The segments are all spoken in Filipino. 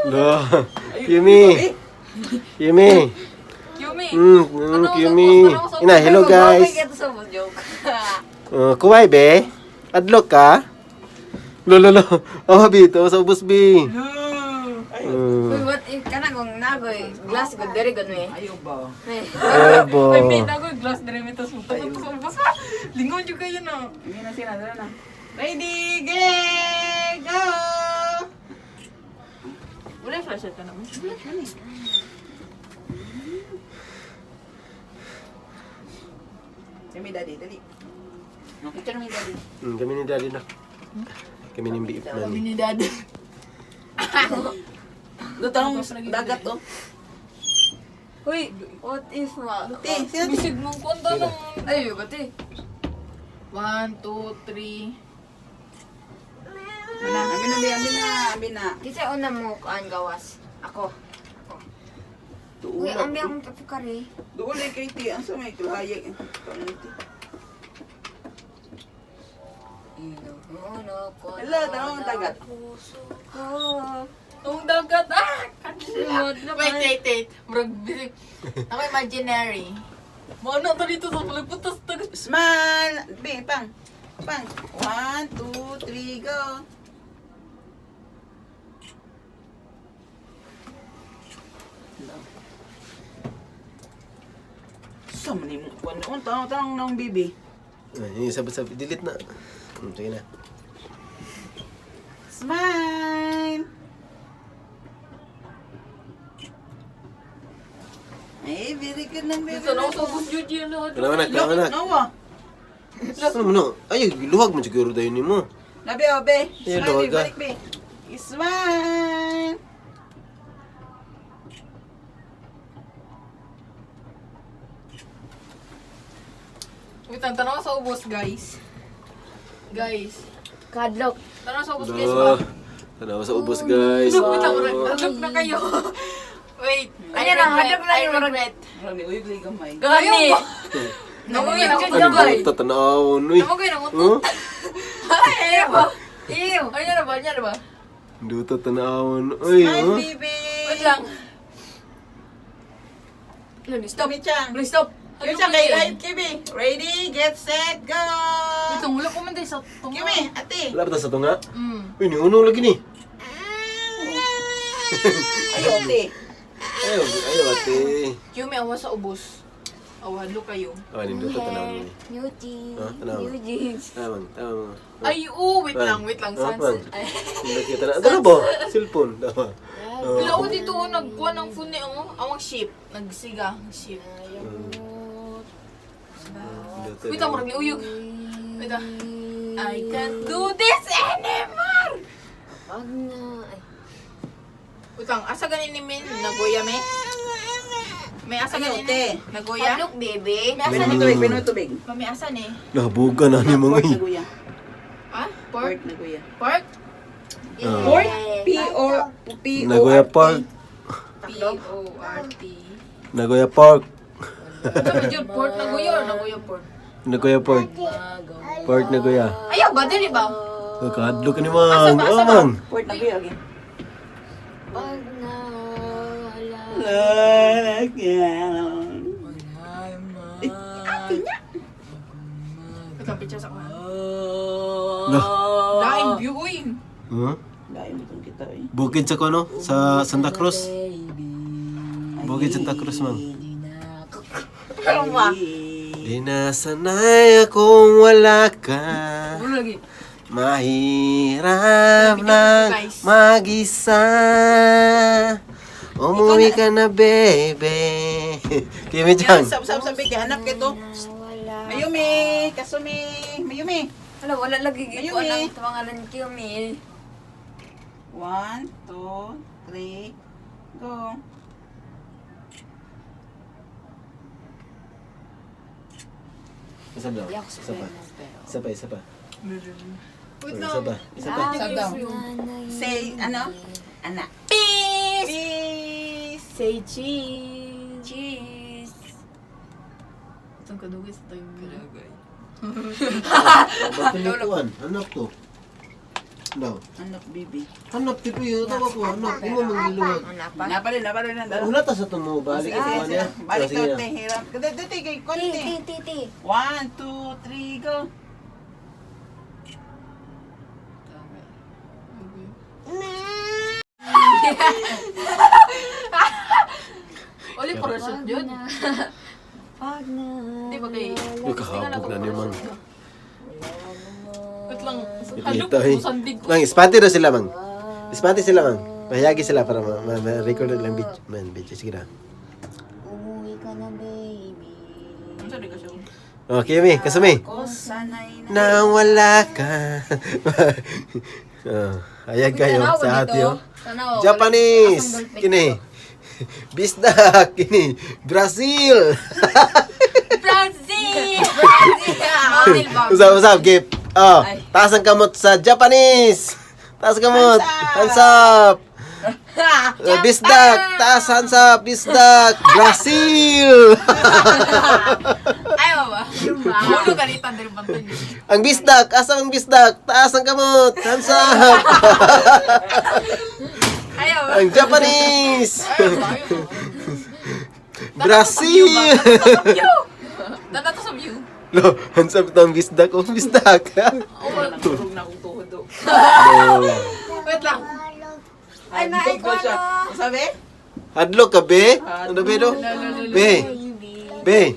Loh, Kimi. Kimi. Yumi. Kimi. Ina, hello guys. Kuway be? Adlok ka? Lo. Oh, bito sa ubos bi. Uy, what if kana kung nagoy glass gud dere gud me. Ayaw ba? Ebo. Uy, may nagoy glass dere me tas mutot sa ubos. Lingon jud kayo no. Hindi na sila, dala na. Ready, go! Wala flashlight ka naman. Kami daddy, dali. Picture mo yung daddy. Kami ni daddy na. Kami ni beef na ni. Ni dad. Doon tanong dagat to. Uy, what if ma? Te, sino? Bisig mong konto nung... Ay, bati. 1, 2, 3. Amin na. Kasi una mo kuan gawas. Ako. Uy, ambi akong tapukari. Doon lang kay Ti. Ang sa may kulahayag. Hello, tanong dagat. Ang dagat, Wait. Murag bisig. Ako imaginary. Mana to dito sa pagputas tagas. Smile! Be, pang. 1, 2, 3, go! Sama ni mo. Tanong ng bibi. Ay, sabi, delete na. Sige na. Smile! Ay, very good ng baby. Ito na ako sa bus yun yun. Kailangan na. Nawa. Ano mo na? Ay, luwag mo siguro tayo ni mo. Labi, o, be. Ay, Smile, luwag be. ka. Balik, be. Smile! Wait, tanaw sa ubos, guys. Kadlok. Tanaw sa ubos, guys. ba? Tanaw sa ubos, guys. Wait lang, hadlok na kayo. Wait. Ayan na, hadlok na yung regret. Marami, uyog lang gamay. Gani. Namoy na Ano ba tatanawon, uy? Namoy na Huh? Ay, ba? Ew. Ayan na ba? Hindi tatanawon, uy. Smile, Huh? baby! Wait lang. Stop. Chang. Please stop. Yung siya kay Light Kimi. Ready, get set, go! Ito, wala ko man tayo sa tunga. Kimi, ate. Wala ba ta sa tunga? Mm. Uy, niuno lagi ni. Ayaw, ate. Ayaw, ate. Yumi, awa sa ubos. Awa, hadlok kayo. Ah, hindi tatanawon, uy. New jeans. Ha? Tanaw. New jeans. Tama. Ay, wait lang. Ah, Sans. man. Nakita na. Ano ba? Cellphone. Tama. Wala ko dito, nagkuha ng phone ni awang ship. Nagsiga, ship. Wait lang, marami uyog. Wait lang. I can't do this anymore! Wag na. Ay. Wait lang, asa ganin ni Min? Nagoya, me? May asa Ayaw, ganin ate. ni? Nagoya? Kadlok, bebe. Pino tubig. Kami asa ni? Nabuga na ni Pork mga na guya. Ha? Pork Pork? na guya. Pork? Pork? P-O-R-P. Nagoya Park. P-O-R-T. Nagoya Park. Ito na dyan, pork Nagoya or Nagoya pork? Nagoya Park. Park Nagoya. Ayaw ba? Dili ba? Kadlo ka ni Mang. Oh, Mang. Pork na guya, okay. Wag na. Wala. Ito, picture sa kuha. Lah. Daing view, uy. Huh? Dahil mo itong kita, eh. Bukid sa kono? Sa Santa Cruz? Bukid Santa Cruz, Mang. Parang ba? Di na sanay akong wala ka. Ulo lagi. Mahirap lang mag-isa. Umuwi ka na, baby. Kimi Yan, Chan. sabi kay hanap kito. Mayumi, kasumi, Mayumi. Wala lagi giko Ayun, eh. ang pangalan ko, mi. 1, 2, 3, go. Isa daw. Yak sa Isa pa. Isa pa, isa pa. Wait Isa lang. pa. Isa pa. Sagam. Say, ano? Anak. Peace! Peace! Say cheese! Cheese! Itong kadugis tayo. Ba't pinituan? Hanap to. Daw. Anak bibi. Hanap tipo yun. Tawa ko. Hanap. Di mo mangiluwag. Apa? Napalin na. Wala ta sa tumo. Balik ito man niya. Balik Sige ka, na. te. Hirap. Dito, kay Ti, konti. ti, ti, ti. 1, 2, 3, go. Uli parachute yun. Pag na. Di ba kay... Yung kakabog na niyo, mang. Wait lang. Ito eh. Sandig ko. Mang, ispati daw sila, mang. Ispati sila, mang. Mahayagi sila para ma-record lang video. Man, video. Sige na. Umuwi ka na, baby. Ang sorry ka siya. Okay, Mi. Kasumi. Ko sanay na. Nawala ka. Hayag kayo sa atyo. Japanese. Kini. Bisdak. Kini. Brazil. Brazil! Brazil ba? Usap, Gip. Oh, taas ang kamot sa Japanese. Taas ang kamot. Hands up. Bisdak. Taas hands up. Bisdak. Brazil. Ayaw ba? Ulo kalitan din ba? Ang bisdak. Asa ang bisdak? Taas ang kamot. Hands up. Ayaw ba? Ang Japanese. Ayaw ba? Brazil. Dada to sa view. Lo, hands up ang bisdak. Oh, bisdak. Turog na akong tuhod. Wait lang. Ay, naikot siya. Sabi? Hadlo ka, be? Ano, be, no? Be. Be.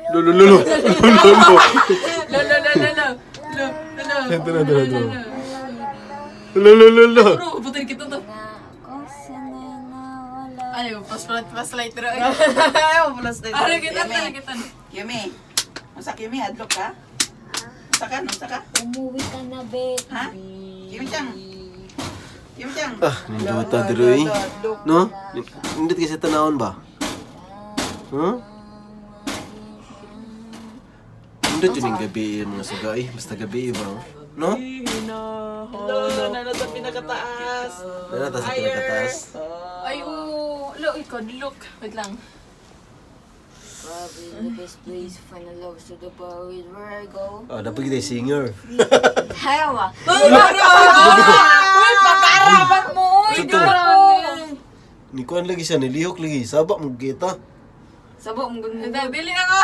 Lolo, lolo. Lolo. Ito na, ito na, ito na. Lolo, lolo. Bro, putin kita to. Ako sanay na wala. Ayaw, pas light pero. Ayaw, plus light. Ayaw, kita. Yumi. Masa Yumi, adlok ka? Masa ka? Umuwi ka na, baby. Ha? Yumi-chan. Yumi-chan. Ah, ninduta dito eh. No? Hindi kasi tanawon ba? Huh? Hindi dyan yung gabi mga suga eh. Basta gabi ba? No? Hello, nanata pinakataas. Nanata sa pinakataas. Ay, oh. Look, ikaw, look. Wait lang. Probably the best place to find a love to the bar is where I go. Oh, dapat kita singer. Ayaw ah. Uy, pagkaraman mo! Uy, Ito. di Ni kuan lagi siya, nilihok lagi. Sabak mo kita. Sabok mong ganun. Dili na ko!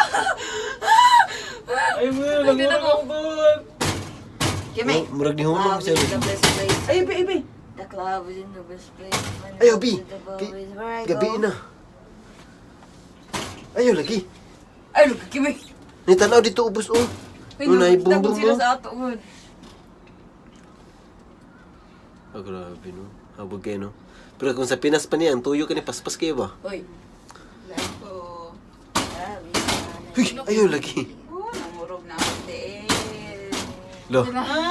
Ay, mo, Hindi na ko. Yumi. Murag ni hunong Club siya. is the best place. Ay, ibi. The club is in the best place. to find a Ayaw, love Bi. to the bar is where I Gabi go. na. Ayaw lagi. Ay, look, Yumi. Ni tanaw dito ubos oh. Unay bumbum mo. ato. Oh, grabe no. Habog kayo no. Pero kung sa Pinas pa niya, ang tuyo ka ni paspas kayo ba? Uy. Uy, ayaw lagi. Namurog na ako din. Lo.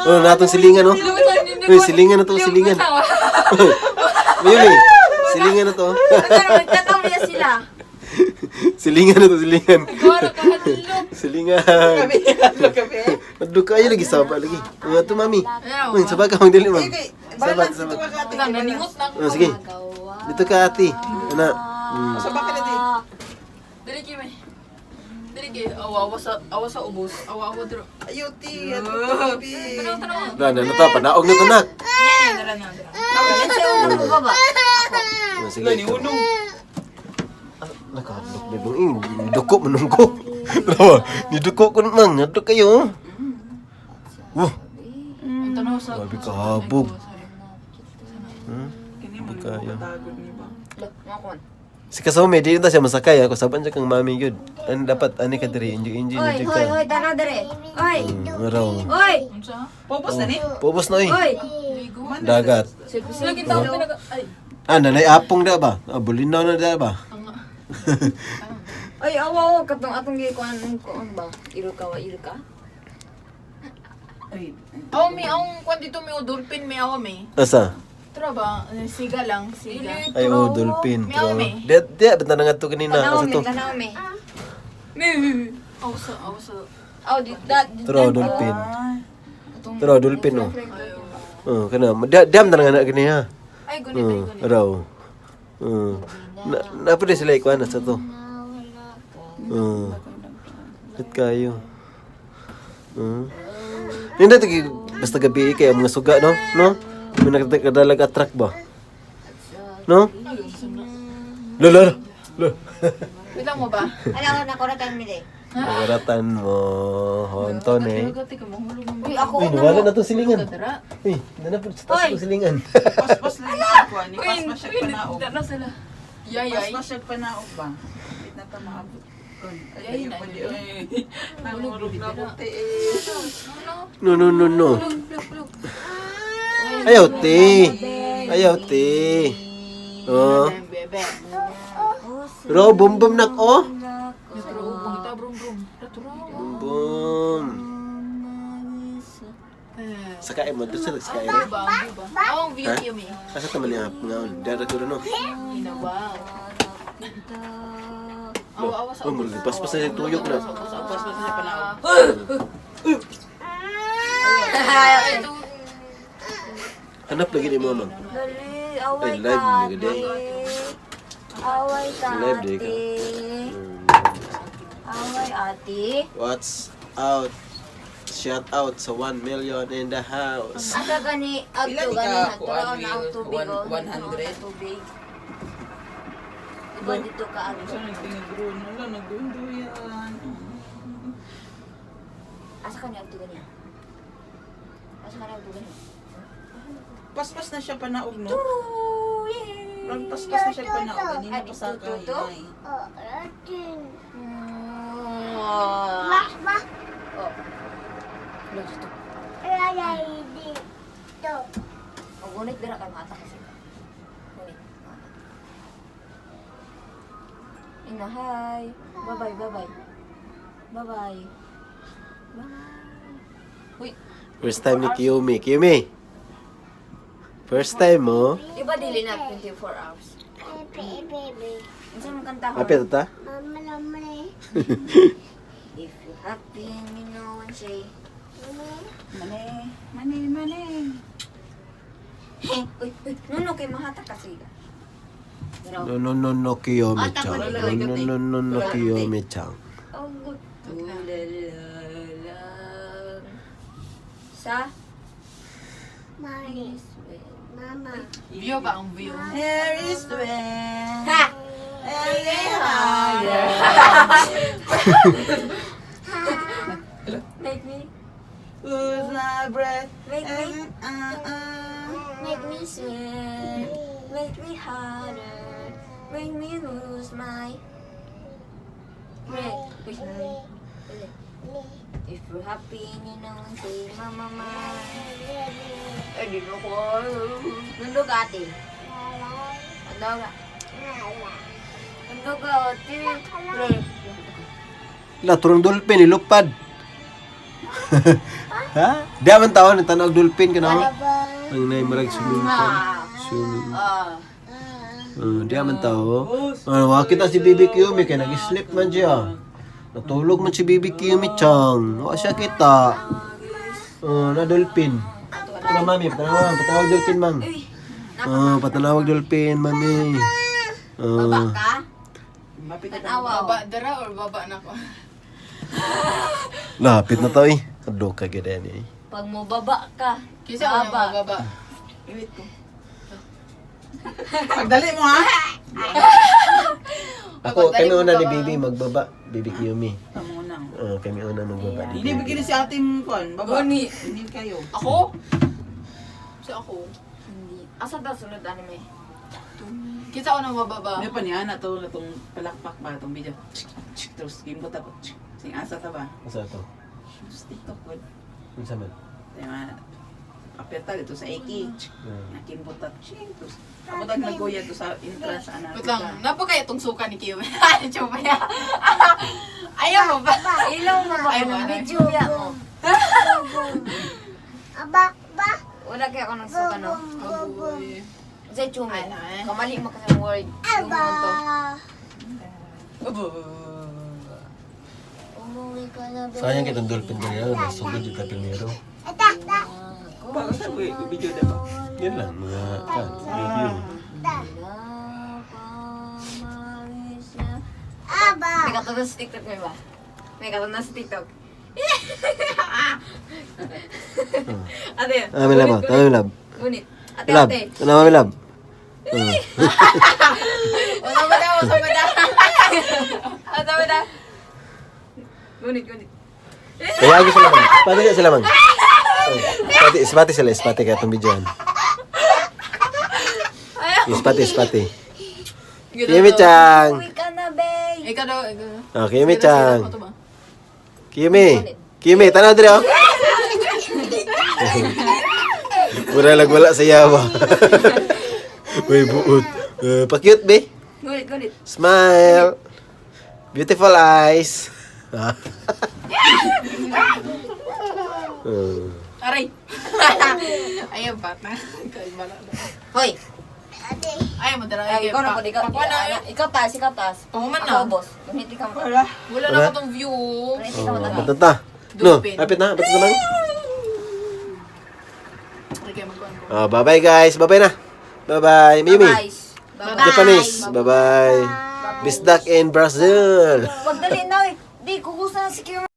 Oh, natong silingan no. Uy, silingan na to, silingan. Ayun eh. Silingan na to. Pero magtataw niya sila. Silingan na to, silingan. Gawara ka hadlok. Silingan. Look, Yumi. Adlo ka, ayaw lagi saba lagi. Mga to, mami. Ayaw. Uy, sabag ka, mang dili, ma'am. Ibi. Sabat, Balance sabat. ito ka ate. Wait lang, naningot na ako. Oh, sige. Dito ka, ate. Ana. Sa bakit ate? Dili kime. Dili kay awa sa ubos. Awa dito. Ayuti. Adlok, Yumi. Tanaw. Wala na, nata, panaog na tanak. Dala na. Yan siya ulo ko baba. Oh, sige. Ni unong. Nakahadlok na doon. Niduko, manungko. Tawa, niduko ko naman. Nadok kayo. Wow. Tanaw sa. Grabe ka, habog. Kini mo Kaya. tagod ni ba? Makon. Si Kasome, di na siya masakay. Ako saban siya kang mami yun. Ano dapat, ani ka diri, enjoy Hoy, ka. hoy, hoy, tanaw dere. Hoy. Araw. Hoy. Unsa? Pupos na ni. Pupos na eh. Hoy. Ligo. Dagat. Sila kita ako pinag ay. Ah, nanay apong da ba? Ah, bulinaw na da ba? Ay, awa katong atong gikuan ko ba? Iruka wa iruka? Ay. Aw mi ang kwan dito mi dolphin mi awa mi. Asa? Tara ba? Siga lang, siga. Ay, oh, dolphin. Meow, me. Di, banta na nga to kanina. Tanaw Asa mi, to? tanaw mi. Aw sa. Oh, di that. Tro, dolphin. Atong Tro, dolphin no. Ayaw. Oh, kana. Diam na nga na gani ha. Ay gunit ay gunit. Araw. Napili sila ikuan sa to. Kat kayo. Hindi Basta gabi kayo mga suga, no? No? May nakadalag attract ba? No? Lolo. Wait lang mo ba? Alam ko, nakuratan mo eh. Nagaratan mo. Honton eh. Gati ka mahulog mo. Uy, ako Uy, na nawala mo. na itong silingan. Dara. Uy, nanapod sa taas ng silingan. Pas-pas lang yung kuha. Ni pas-pas siya panaog. Dara sila. Yay. Pas-pas siya panaog ba? Hindi na ito maabot. Ay, na, pa di. yun. Ay, nangurog na Dara. puti eh. No. Plug. Ayaw, te. Ayaw, te. Oh. Bebe. Ro, bum nak, oh. Dito ubong ita brum. Dito Bum. Eh. Sakay mo, doon sa nagsakay. Ba? Ang view Ha? niyo mi. Asa naman niya ngaon? Dara ko no. Inabaw. Awa sa Oh, magpas-pas na yung tuyok na. Pas-pas siya panaog. Hanap lagi ni Mama. Dali, Ay, away live ka, ni Gede. Away ka, Live day ka. ate. Away, ate. What's out? Shout out sa 1 million in the house. Asa gani, Ilan auto ka, gani, kuan, naturo na ang tubig, oh. 100? Tubig. Diba dito ka, ate? Saan nagtinigro? Wala, nagdundo yan. Asa ka niya, auto gani? Asa ka niya, auto gani? Pas-pas na siya panaog, no? Ooh, yay! Rang pas-pas na siya panaog. Ganina Ay, pa sa ito, ito? kainay. Oh. Wala dito. Oh, ngunit dira ka mata kasi. Ngunit, mata. Ina, hi. Bye-bye. Bye-bye. Uy, First time ni Kiyomi. Kiyomi! First time mo? di ba dili na 24 hours? Unsa man kanta ko? Apit ta? If you happy, you know and say. Mane. Uy, nuno kay mahata kasi. Pero, No, Kiyomi-chan. No, Kiyomi-chan. oh, good. Tulalalang. Sa? View ba ang view? There is the wind. Ha! Make me, Lose my breath. make me, And, make me sweat, make me harder, make me lose my breath. If you're happy, you know, say mama. Eh, di mo ko. Nandog ate. Nandog ka. Nandog ka ate. La, turong dolphin, ilupad. Ha? Di man tao, natanong dolphin ka na. Ang naimarag swimming pool. Swimming. Di man tao. Wakita si Bibi Kiyomi, kaya nag-sleep man siya. Natulog man si Bibi Kiyomi-chan. Wala siya kita. Na dolphin. Ito na, mami. Patawag dolphin, ma'am. Patawag dolphin, mami. Baba ka? Mapit na Tanawa. Baba dara or baba na ko? Lapit na to eh. Kadok ka ganda eh. Pag mo baba ka. Kisa ako baba. na baba. Iwit ko. Pagdali mo, ha? Ako, kami una ni Bibi magbaba. Bibi Kiyomi. Tamo na. Kami una magbaba. ni Hindi, Bibi. bigyan si ate mo, kon. Baba. Gani. Hindi kayo. Ako? Si ako. Hindi. Asa daw sunod anime? Kita ako na mababa. May pa niya na to, itong palakpak ba, itong video. Tapos gimbot ako. Sing asa ta ba? Asa to? Tapos TikTok ko. Ano sa man? Diba? Apeta dito sa Eki. Nakimbot at tapos ako tag naggoya to sa entrance sa anak. Wait lang, napakaya itong suka ni Kiyo. Chupa niya. Ayaw mo ba? Ilaw mo ba? Ay, Anong wala. video ya mo? Wala kaya ako ng suka no? Agoy. Sa chumi. Ay, ay. Kamali mo kasi ang word. Chumi mo to. Abo. Umuwi ka na ba? Sayang kitang dolphin na yan. Nasugod yung tapilero. Bakit sa video diba? Yan lang, mga review. May katulad sa TikTok mo ba? May katulad sa TikTok. Ate. Mami lab, mami lab. Gunit. Ate, Lab, ate. ano mami lab? Wala ba daw? Wala ba daw? Wala ba daw? Gunit, gunit. Kaya agos sila man. Pati ka sila man. Ispati sila, ispati ka itong videoan. Ispati. Kimi-chan! Uwi ka na, babe. Ikaw daw. Oh, Kimi-chan. Ito ba? Kimi, tanaw diri oh. Mura lang wala sa yawa. Uy, buot. Pa-cute, be. Gunit, gunit. Smile. Beautiful eyes. Aray! Ayaw ba? Kalma na. Hoy. Ayaw mo dara. Ay, ikaw na po, ikaw. Pakwa na. Ikaw taas. Pahuman Ako, na. boss. Gumiti ka mo. Wala. Wala na ko tong view. Gumiti ka mo. Apit na. No, Dulpin. apit na naman. Okay, magkuhan ko. Oh, bye-bye guys. Bye-bye na. Bye-bye. Mimi. Guys. Japanese. Bye-bye. Bisdak in Brazil. Wag dali na, eh. Di, kukusa na si Kira.